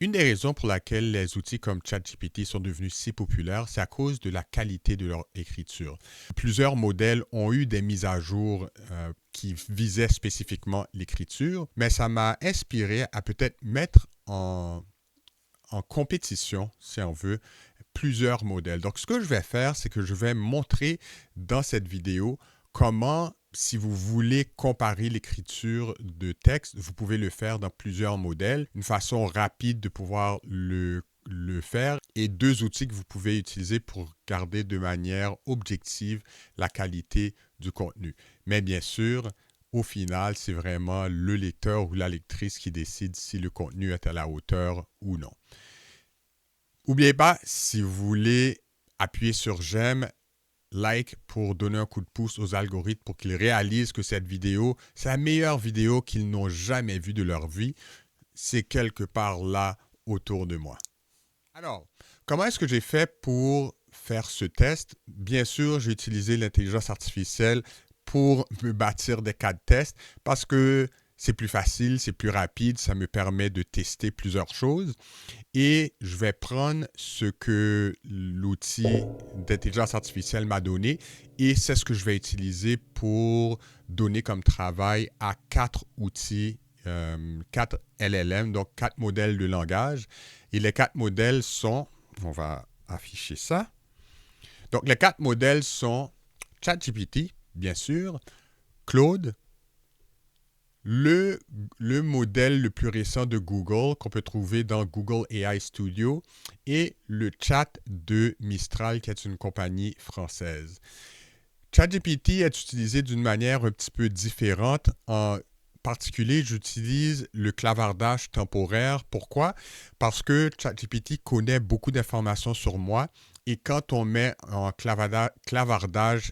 Une des raisons pour laquelle les outils comme ChatGPT sont devenus si populaires, c'est à cause de la qualité de leur écriture. Plusieurs modèles ont eu des mises à jour qui visaient spécifiquement l'écriture, mais ça m'a inspiré à peut-être mettre en compétition, si on veut, plusieurs modèles. Donc, ce que je vais faire, c'est que je vais montrer dans cette vidéo comment, si vous voulez comparer l'écriture de texte, vous pouvez le faire dans plusieurs modèles. Une façon rapide de pouvoir le faire et deux outils que vous pouvez utiliser pour garder de manière objective la qualité du contenu. Mais bien sûr, au final, c'est vraiment le lecteur ou la lectrice qui décide si le contenu est à la hauteur ou non. N'oubliez pas, si vous voulez appuyer sur j'aime, like pour donner un coup de pouce aux algorithmes pour qu'ils réalisent que cette vidéo, c'est la meilleure vidéo qu'ils n'ont jamais vue de leur vie. C'est quelque part là autour de moi. Alors, comment est-ce que j'ai fait pour faire ce test? Bien sûr, j'ai utilisé l'intelligence artificielle pour me bâtir des cas de test parce que c'est plus facile, c'est plus rapide, ça me permet de tester plusieurs choses. Et je vais prendre ce que l'outil d'intelligence artificielle m'a donné et c'est ce que je vais utiliser pour donner comme travail à quatre outils, quatre LLM, donc quatre modèles de langage. Et les quatre modèles sont, on va afficher ça. Donc les quatre modèles sont ChatGPT, bien sûr, Claude, le, le modèle le plus récent de Google qu'on peut trouver dans Google AI Studio et le chat de Mistral, qui est une compagnie française. ChatGPT est utilisé d'une manière un petit peu différente. En particulier, j'utilise le clavardage temporaire. Pourquoi? Parce que ChatGPT connaît beaucoup d'informations sur moi et quand on met en clavardage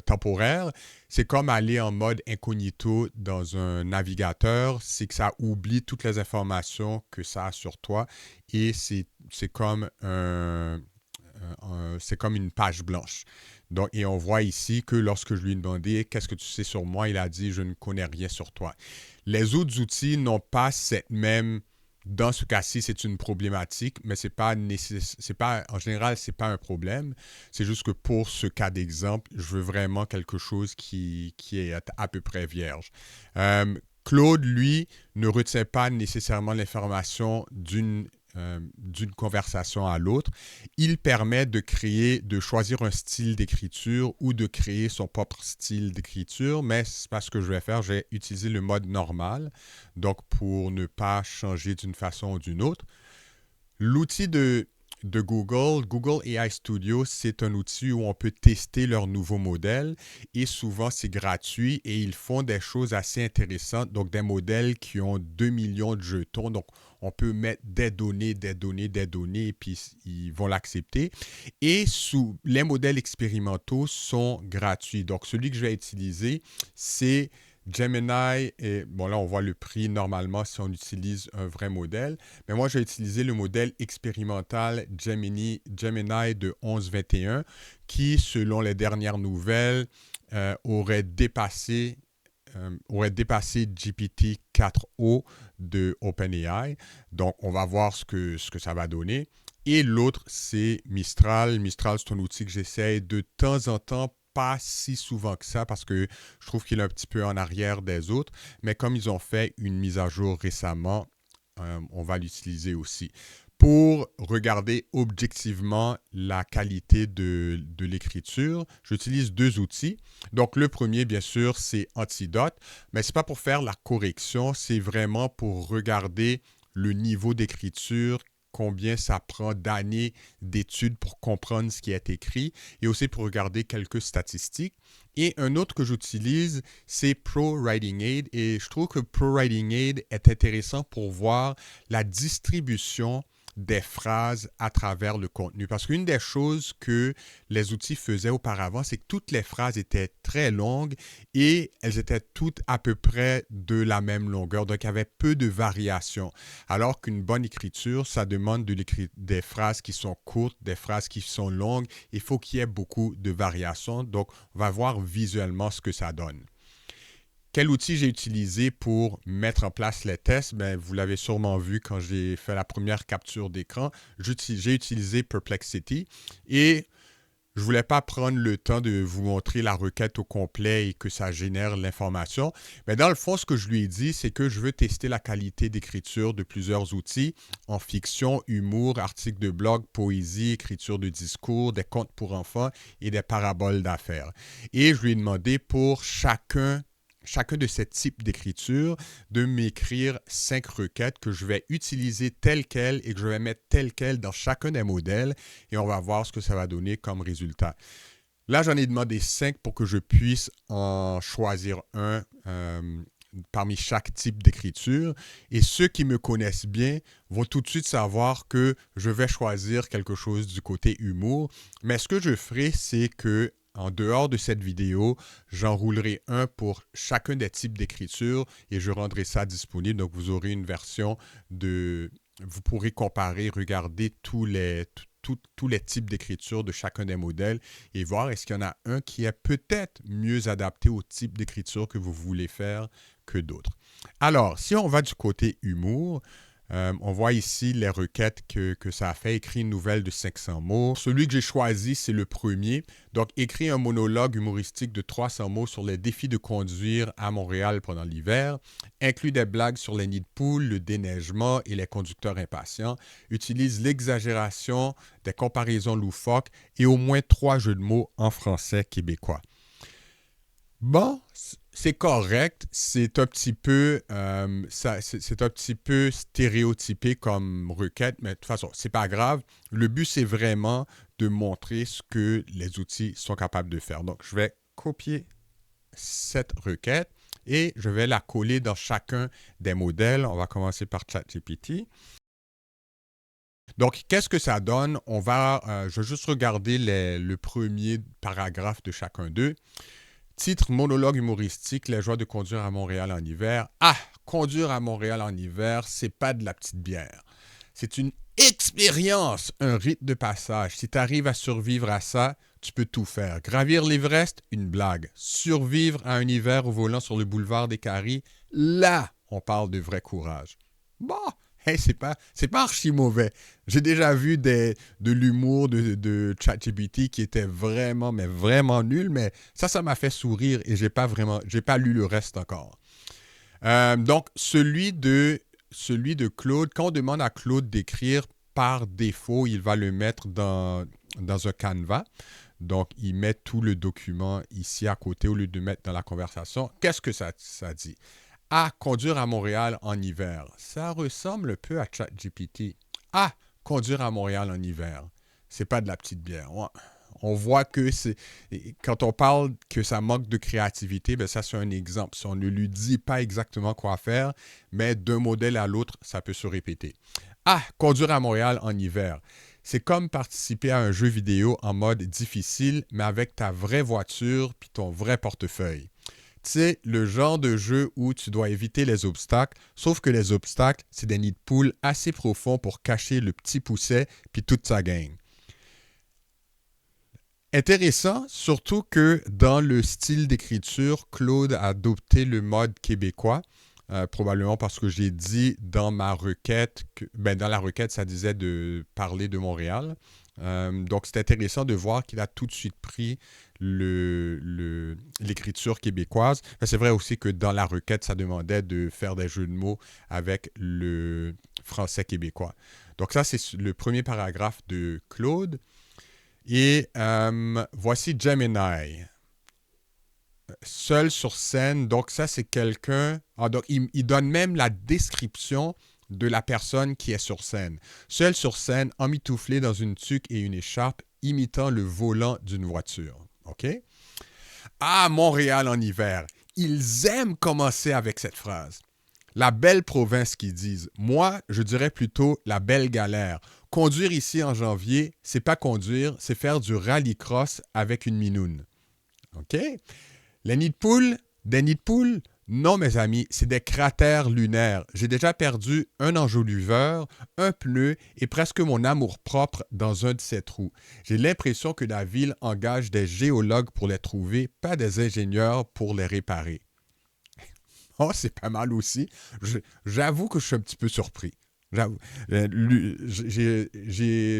temporaire, c'est comme aller en mode incognito dans un navigateur, c'est que ça oublie toutes les informations que ça a sur toi et c'est comme c'est comme une page blanche. Donc, et on voit ici que lorsque je lui ai demandé qu'est-ce que tu sais sur moi, il a dit je ne connais rien sur toi. Les autres outils n'ont pas cette même. Dans ce cas-ci, c'est une problématique, mais c'est pas en général, c'est pas un problème. C'est juste que pour ce cas d'exemple, je veux vraiment quelque chose qui est à peu près vierge. Claude, lui, ne retient pas nécessairement l'information d'une conversation à l'autre. Il permet de créer, de choisir un style d'écriture ou de créer son propre style d'écriture, mais c'est pas ce que je vais faire. Je vais utiliser le mode normal, donc pour ne pas changer d'une façon ou d'une autre. L'outil de Google, Google AI Studio, c'est un outil où on peut tester leurs nouveaux modèles et souvent c'est gratuit et ils font des choses assez intéressantes. Donc des modèles qui ont 2 millions de jetons. Donc on peut mettre des données et puis ils vont l'accepter. Et les modèles expérimentaux sont gratuits. Donc celui que je vais utiliser, c'est Gemini, et bon là on voit le prix normalement si on utilise un vrai modèle, mais moi j'ai utilisé le modèle expérimental Gemini de 11.21 qui, selon les dernières nouvelles, aurait dépassé GPT-4o de OpenAI. Donc on va voir ce que ça va donner. Et l'autre, c'est Mistral. Mistral, c'est un outil que j'essaie de temps en temps, pas si souvent que ça parce que je trouve qu'il est un petit peu en arrière des autres. Mais comme ils ont fait une mise à jour récemment, on va l'utiliser aussi. Pour regarder objectivement la qualité de l'écriture, j'utilise deux outils. Donc, le premier, bien sûr, c'est Antidote, mais ce n'est pas pour faire la correction, c'est vraiment pour regarder le niveau d'écriture, combien ça prend d'années d'études pour comprendre ce qui est écrit et aussi pour regarder quelques statistiques. Et un autre que j'utilise, c'est Pro Writing Aid et je trouve que Pro Writing Aid est intéressant pour voir la distribution des phrases à travers le contenu. Parce qu'une des choses que les outils faisaient auparavant, c'est que toutes les phrases étaient très longues et elles étaient toutes à peu près de la même longueur. Donc, il y avait peu de variations. Alors qu'une bonne écriture, ça demande des phrases qui sont courtes, des phrases qui sont longues. Il faut qu'il y ait beaucoup de variations. Donc, on va voir visuellement ce que ça donne. Quel outil j'ai utilisé pour mettre en place les tests? Ben, vous l'avez sûrement vu quand j'ai fait la première capture d'écran. J'ai utilisé Perplexity et je ne voulais pas prendre le temps de vous montrer la requête au complet et que ça génère l'information. Mais dans le fond, ce que je lui ai dit, c'est que je veux tester la qualité d'écriture de plusieurs outils en fiction, humour, articles de blog, poésie, écriture de discours, des contes pour enfants et des paraboles d'affaires. Et je lui ai demandé pour chacun de ces types d'écriture, de m'écrire 5 requêtes que je vais utiliser telles quelles et que je vais mettre telles quelles dans chacun des modèles et on va voir ce que ça va donner comme résultat. Là, j'en ai demandé 5 pour que je puisse en choisir un parmi chaque type d'écriture. Et ceux qui me connaissent bien vont tout de suite savoir que je vais choisir quelque chose du côté humour. Mais ce que je ferai, c'est que en dehors de cette vidéo, j'enroulerai un pour chacun des types d'écriture et je rendrai ça disponible. Donc, vous aurez une version de... Vous pourrez comparer, regarder tous les types d'écriture de chacun des modèles et voir est-ce qu'il y en a un qui est peut-être mieux adapté au type d'écriture que vous voulez faire que d'autres. Alors, si on va du côté humour, on voit ici les requêtes que ça a fait. Écrit une nouvelle de 500 mots. Celui que j'ai choisi, c'est le premier. Donc, écrit un monologue humoristique de 300 mots sur les défis de conduire à Montréal pendant l'hiver. Inclut des blagues sur les nids de poules, le déneigement et les conducteurs impatients. Utilise l'exagération, des comparaisons loufoques et au moins 3 jeux de mots en français québécois. Bon, c'est correct. C'est un petit peu, c'est un petit peu stéréotypé comme requête, mais de toute façon, c'est pas grave. Le but, c'est vraiment de montrer ce que les outils sont capables de faire. Donc, je vais copier cette requête et je vais la coller dans chacun des modèles. On va commencer par ChatGPT. Donc, qu'est-ce que ça donne? Je vais juste regarder le premier paragraphe de chacun d'eux. Titre, monologue humoristique, les joies de conduire à Montréal en hiver. Ah, conduire à Montréal en hiver, c'est pas de la petite bière. C'est une expérience, un rite de passage. Si tu arrives à survivre à ça, tu peux tout faire. Gravir l'Everest, une blague. Survivre à un hiver au volant sur le boulevard des Caries, là, on parle de vrai courage. Bon, hey, c'est pas archi mauvais. J'ai déjà vu de l'humour de ChatGPT qui était vraiment, mais vraiment nul, mais ça m'a fait sourire et j'ai pas lu le reste encore. Donc, celui de Claude, quand on demande à Claude d'écrire par défaut, il va le mettre dans un canevas. Donc, il met tout le document ici à côté au lieu de mettre dans la conversation. Qu'est-ce que ça dit? Ah, conduire à Montréal en hiver. Ça ressemble un peu à ChatGPT. Ah, conduire à Montréal en hiver. C'est pas de la petite bière. On voit que quand on parle que ça manque de créativité, ben ça c'est un exemple. Si on ne lui dit pas exactement quoi faire, mais d'un modèle à l'autre, ça peut se répéter. Ah, conduire à Montréal en hiver. C'est comme participer à un jeu vidéo en mode difficile, mais avec ta vraie voiture puis ton vrai portefeuille. C'est le genre de jeu où tu dois éviter les obstacles, sauf que les obstacles, c'est des nids de poules assez profonds pour cacher le petit pousset puis toute sa gang. Intéressant, surtout que dans le style d'écriture, Claude a adopté le mode québécois, probablement parce que j'ai dit dans ma requête, dans la requête, ça disait de parler de Montréal. Donc, c'est intéressant de voir qu'il a tout de suite pris l'écriture québécoise. Mais c'est vrai aussi que dans la requête, ça demandait de faire des jeux de mots avec le français québécois. Donc, ça, c'est le premier paragraphe de Claude. Et voici Gemini. Seul sur scène. Donc, ça, c'est quelqu'un... Ah, donc, il donne même la description de la personne qui est sur scène. Seul sur scène, emmitouflé dans une tuque et une écharpe, imitant le volant d'une voiture. OK? Ah, Montréal en hiver. Ils aiment commencer avec cette phrase. La belle province qu'ils disent. Moi, je dirais plutôt la belle galère. Conduire ici en janvier, c'est pas conduire, c'est faire du rallycross avec une minoune. OK? Les nids de poules, des nids de poules? Non, mes amis, c'est des cratères lunaires. J'ai déjà perdu un enjoliveur, un pneu et presque mon amour-propre dans un de ces trous. J'ai l'impression que la ville engage des géologues pour les trouver, pas des ingénieurs pour les réparer. Oh, c'est pas mal aussi. J'avoue que je suis un petit peu surpris. J'avoue. J'ai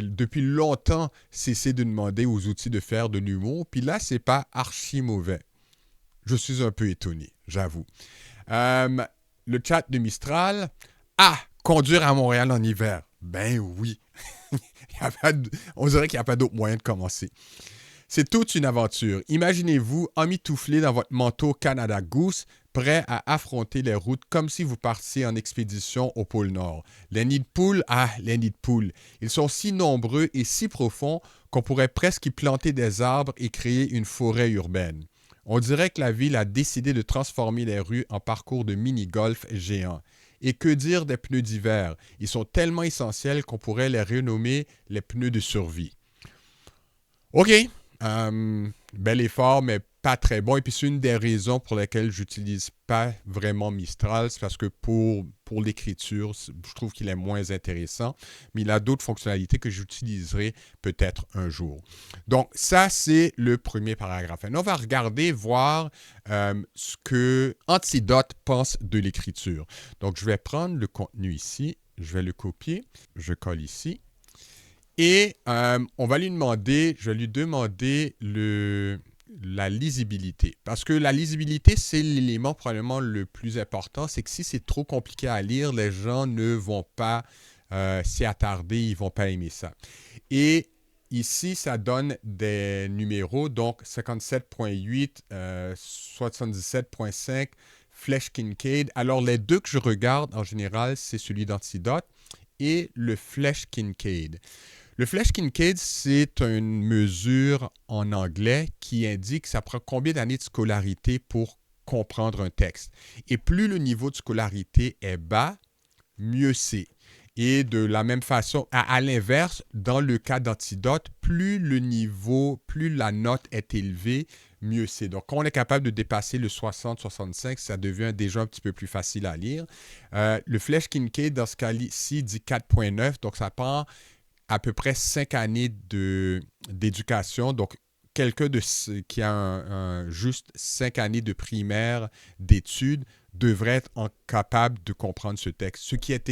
depuis longtemps cessé de demander aux outils de faire de l'humour, puis là, c'est pas archi mauvais. Je suis un peu étonné, j'avoue. Euh, le chat de Mistral. Ah, conduire à Montréal en hiver. Ben oui. On dirait qu'il n'y a pas d'autre moyen de commencer. C'est toute une aventure. Imaginez-vous emmitouflé dans votre manteau Canada Goose, prêt à affronter les routes comme si vous partiez en expédition au pôle Nord. Les nids de poules, les nids de poules. Ils sont si nombreux et si profonds qu'on pourrait presque y planter des arbres et créer une forêt urbaine. On dirait que la ville a décidé de transformer les rues en parcours de mini-golf géants. Et que dire des pneus d'hiver? Ils sont tellement essentiels qu'on pourrait les renommer les pneus de survie. OK. Bel effort, mais pas très bon. Et puis, c'est une des raisons pour lesquelles je n'utilise pas vraiment Mistral. C'est parce que pour l'écriture, je trouve qu'il est moins intéressant. Mais il a d'autres fonctionnalités que j'utiliserai peut-être un jour. Donc, ça, c'est le premier paragraphe. Et on va regarder, voir ce que Antidote pense de l'écriture. Donc, je vais prendre le contenu ici. Je vais le copier. Je colle ici. Et je vais lui demander la lisibilité. Parce que la lisibilité, c'est l'élément probablement le plus important. C'est que si c'est trop compliqué à lire, les gens ne vont pas s'y attarder, ils ne vont pas aimer ça. Et ici, ça donne des numéros, donc 57.8, 77.5, Flesch Kincaid. Alors, les deux que je regarde en général, c'est celui d'Antidote et le Flesch Kincaid. Le Flesch Kincaid, c'est une mesure en anglais qui indique ça prend combien d'années de scolarité pour comprendre un texte. Et plus le niveau de scolarité est bas, mieux c'est. Et de la même façon, à l'inverse, dans le cas d'Antidote, plus la note est élevée, mieux c'est. Donc, quand on est capable de dépasser le 60-65, ça devient déjà un petit peu plus facile à lire. Le Flesch Kincaid, dans ce cas-ci, dit 4.9, donc ça prend à peu près 5 années d'éducation. Donc, quelqu'un qui a juste 5 années de primaire d'études devrait être capable de comprendre ce texte, ce qui est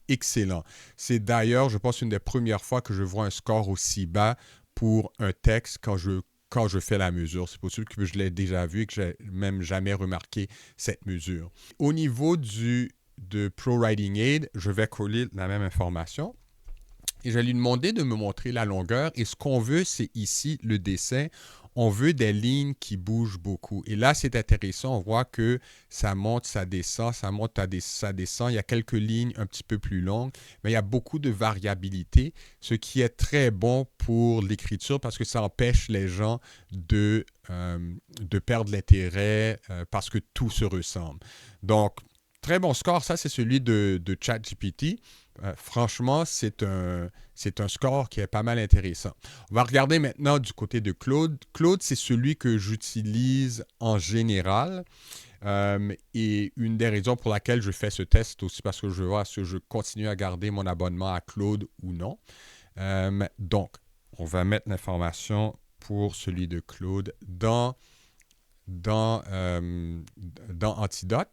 excellent. C'est d'ailleurs, je pense, une des premières fois que je vois un score aussi bas pour un texte quand je fais la mesure. C'est possible que je l'ai déjà vu et que je n'ai même jamais remarqué cette mesure. Au niveau de Pro Writing Aid, je vais coller la même information. Et je vais lui demander de me montrer la longueur. Et ce qu'on veut, c'est ici le dessin. On veut des lignes qui bougent beaucoup. Et là, c'est intéressant. On voit que ça monte, ça descend, ça monte, ça descend. Il y a quelques lignes un petit peu plus longues, mais il y a beaucoup de variabilité, ce qui est très bon pour l'écriture parce que ça empêche les gens de perdre l'intérêt parce que tout se ressemble. Donc, très bon score. Ça, c'est celui de ChatGPT. Franchement, c'est un score qui est pas mal intéressant. On va regarder maintenant du côté de Claude. Claude, c'est celui que j'utilise en général. Et une des raisons pour laquelle je fais ce test aussi parce que je veux voir si je continue à garder mon abonnement à Claude ou non. Donc, on va mettre l'information pour celui de Claude dans Antidote.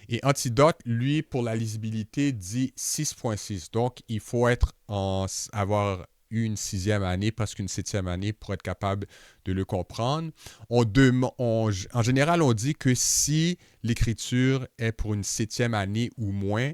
Et Antidote, lui, pour la lisibilité, dit 6.6. Donc, il faut avoir eu une 6e année, presque une 7e année pour être capable de le comprendre. En général, on dit que si l'écriture est pour une 7e année ou moins,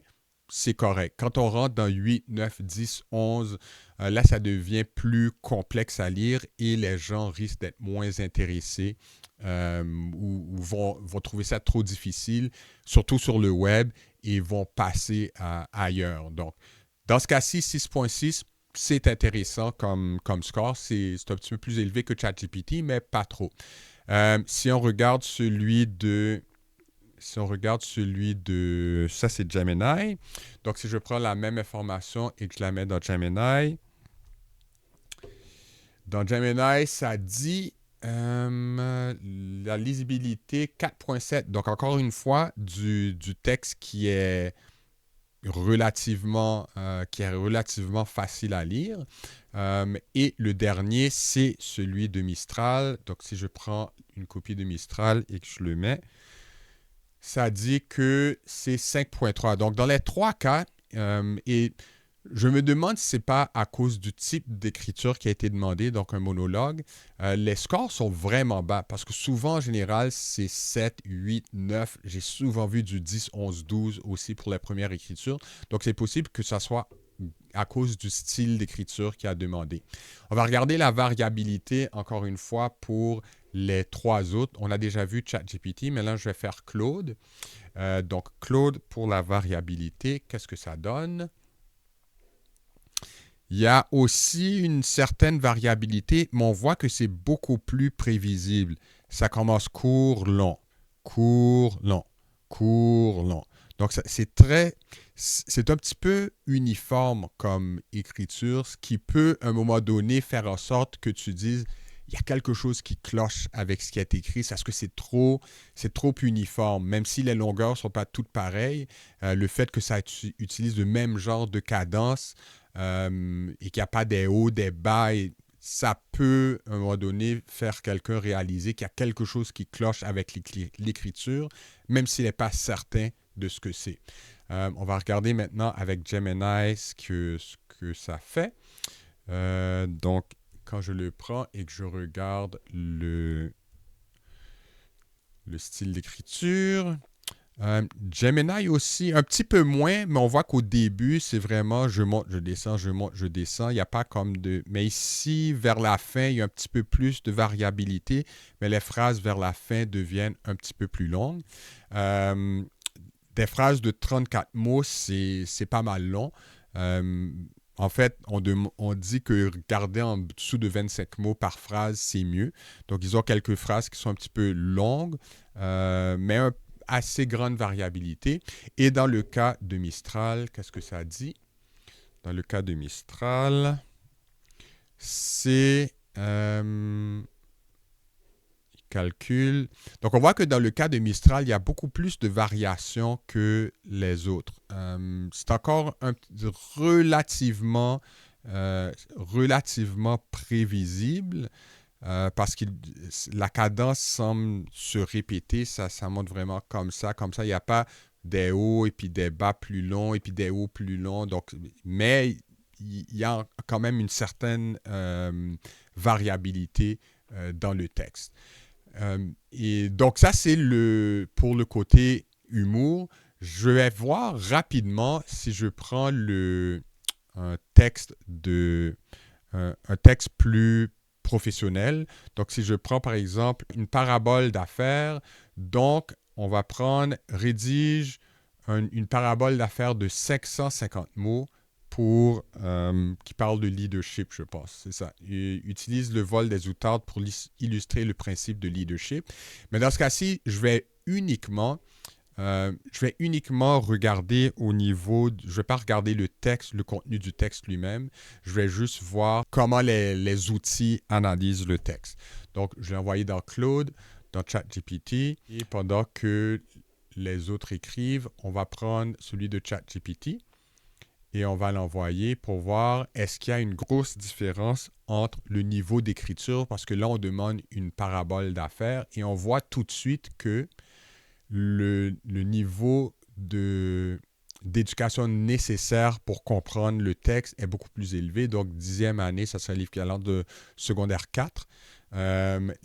c'est correct. Quand on rentre dans 8, 9, 10, 11, là, ça devient plus complexe à lire et les gens risquent d'être moins intéressés ou vont trouver ça trop difficile, surtout sur le web, et vont passer ailleurs. Donc, dans ce cas-ci, 6.6, c'est intéressant comme score. C'est un petit peu plus élevé que ChatGPT, mais pas trop. Si on regarde celui de... Ça, c'est Gemini. Donc, si je prends la même information et que je la mets dans Gemini, ça dit la lisibilité 4.7. Donc, encore une fois, du texte qui est relativement facile à lire. Et le dernier, c'est celui de Mistral. Donc, si je prends une copie de Mistral et que je le mets, ça dit que c'est 5.3. Donc, dans les trois cas, et je me demande si ce n'est pas à cause du type d'écriture qui a été demandé, donc un monologue, les scores sont vraiment bas parce que souvent, en général, c'est 7, 8, 9. J'ai souvent vu du 10, 11, 12 aussi pour la première écriture. Donc, c'est possible que ça soit à cause du style d'écriture qui a demandé. On va regarder la variabilité, encore une fois, pour les trois autres. On a déjà vu ChatGPT, mais là, je vais faire Claude. Donc, Claude, pour la variabilité, qu'est-ce que ça donne? Il y a aussi une certaine variabilité, mais on voit que c'est beaucoup plus prévisible. Ça commence court, long, court, long, court, long. Donc, c'est un petit peu uniforme comme écriture, ce qui peut, à un moment donné, faire en sorte que tu dises, il y a quelque chose qui cloche avec ce qui est écrit, parce que c'est trop uniforme. Même si les longueurs ne sont pas toutes pareilles, le fait que ça utilise le même genre de cadence, et qu'il n'y a pas des hauts, des bas, et ça peut, à un moment donné, faire quelqu'un réaliser qu'il y a quelque chose qui cloche avec l'écriture, même s'il n'est pas certain de ce que c'est. On va regarder maintenant avec Gemini ce que ça fait. Donc, quand je le prends et que je regarde le style d'écriture, Gemini aussi, un petit peu moins, mais on voit qu'au début, c'est vraiment je monte, je descends, je monte, je descends. Il n'y a pas comme de... Mais ici, vers la fin, il y a un petit peu plus de variabilité, mais les phrases vers la fin deviennent un petit peu plus longues. Des phrases de 34 mots, c'est pas mal long. En fait, on dit que garder en dessous de 25 mots par phrase, c'est mieux. Donc, ils ont quelques phrases qui sont un petit peu longues, mais assez grande variabilité. Et dans le cas de Mistral, qu'est-ce que ça dit? Dans le cas de Mistral, c'est... calcul. Donc, on voit que dans le cas de Mistral, il y a beaucoup plus de variations que les autres. C'est encore relativement prévisible parce que la cadence semble se répéter. Ça monte vraiment comme ça. Comme ça, il n'y a pas des hauts et puis des bas plus longs et puis des hauts plus longs. Donc, mais il y a quand même une certaine variabilité dans le texte. Et donc, ça, c'est pour le côté humour. Je vais voir rapidement si je prends un texte un texte plus professionnel. Donc, si je prends, par exemple, une parabole d'affaires, donc, on va prendre, rédige une parabole d'affaires de 550 mots qui parle de leadership, je pense. C'est ça. Il utilise le vol des outardes pour illustrer le principe de leadership. Mais dans ce cas-ci, je vais uniquement regarder au niveau... Je ne vais pas regarder le texte, le contenu du texte lui-même. Je vais juste voir comment les outils analysent le texte. Donc, je vais envoyer dans Claude, dans ChatGPT. Et pendant que les autres écrivent, on va prendre celui de ChatGPT. Et on va l'envoyer pour voir est-ce qu'il y a une grosse différence entre le niveau d'écriture, parce que là, on demande une parabole d'affaires et on voit tout de suite que le niveau d'éducation nécessaire pour comprendre le texte est beaucoup plus élevé. Donc, 10e année, ça serait l'équivalent de secondaire 4.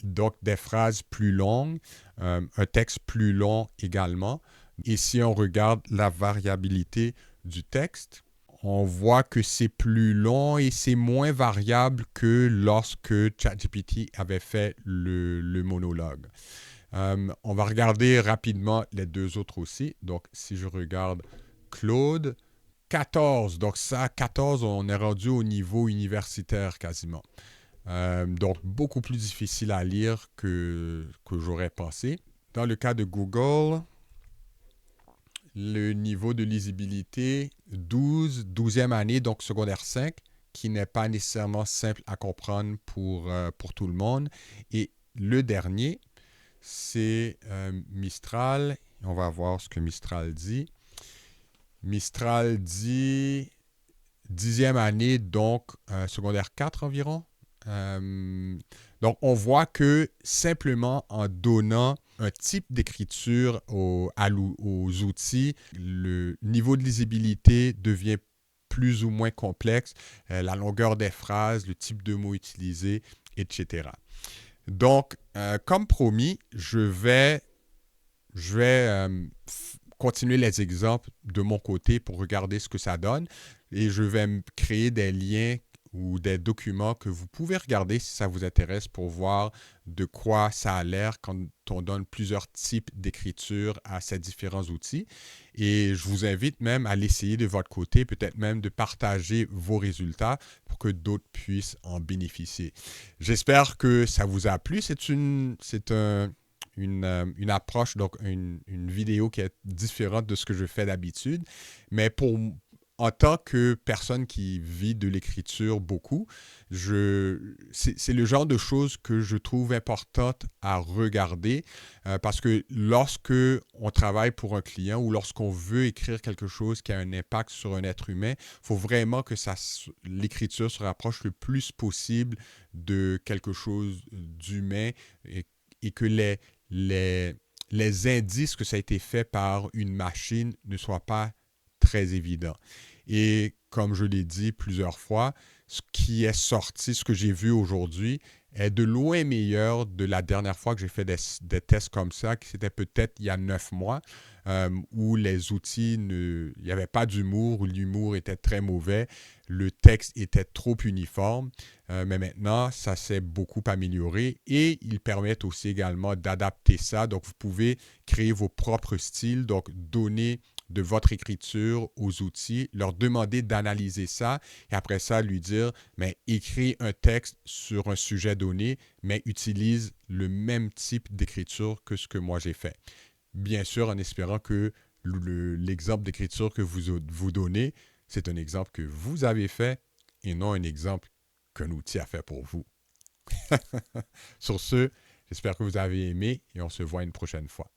Donc, des phrases plus longues, un texte plus long également. Et si on regarde la variabilité du texte, on voit que c'est plus long et c'est moins variable que lorsque ChatGPT avait fait le monologue. On va regarder rapidement les deux autres aussi. Donc, si je regarde Claude, 14. Donc, ça, 14, on est rendu au niveau universitaire quasiment. Donc, beaucoup plus difficile à lire que j'aurais pensé. Dans le cas de Google, le niveau de lisibilité 12e année, donc secondaire 5, qui n'est pas nécessairement simple à comprendre pour tout le monde. Et le dernier, c'est Mistral. On va voir ce que Mistral dit. Mistral dit 10e année, donc secondaire 4 environ. Donc, on voit que simplement en donnant un type d'écriture aux outils, le niveau de lisibilité devient plus ou moins complexe, la longueur des phrases, le type de mots utilisés, etc. Donc, comme promis, je vais continuer les exemples de mon côté pour regarder ce que ça donne et je vais créer des liens ou des documents que vous pouvez regarder si ça vous intéresse pour voir de quoi ça a l'air quand on donne plusieurs types d'écriture à ces différents outils. Et je vous invite même à l'essayer de votre côté, peut-être même de partager vos résultats pour que d'autres puissent en bénéficier. J'espère que ça vous a plu. Une approche, donc une vidéo qui est différente de ce que je fais d'habitude. Mais en tant que personne qui vit de l'écriture beaucoup, c'est le genre de choses que je trouve importante à regarder parce que lorsque on travaille pour un client ou lorsqu'on veut écrire quelque chose qui a un impact sur un être humain, il faut vraiment que l'écriture se rapproche le plus possible de quelque chose d'humain et que les indices que ça a été fait par une machine ne soient pas très évidents. Et comme je l'ai dit plusieurs fois, ce qui est sorti, ce que j'ai vu aujourd'hui, est de loin meilleur de la dernière fois que j'ai fait des tests comme ça, qui c'était peut-être il y a 9 mois, où les outils, il n'y avait pas d'humour, où l'humour était très mauvais, le texte était trop uniforme, mais maintenant, ça s'est beaucoup amélioré et ils permettent aussi également d'adapter ça. Donc, vous pouvez créer vos propres styles, donc donner de votre écriture aux outils, leur demander d'analyser ça et après ça, lui dire, mais écris un texte sur un sujet donné, mais utilise le même type d'écriture que ce que moi j'ai fait. Bien sûr, en espérant que l'exemple d'écriture que vous donnez, c'est un exemple que vous avez fait et non un exemple qu'un outil a fait pour vous. Sur ce, j'espère que vous avez aimé et on se voit une prochaine fois.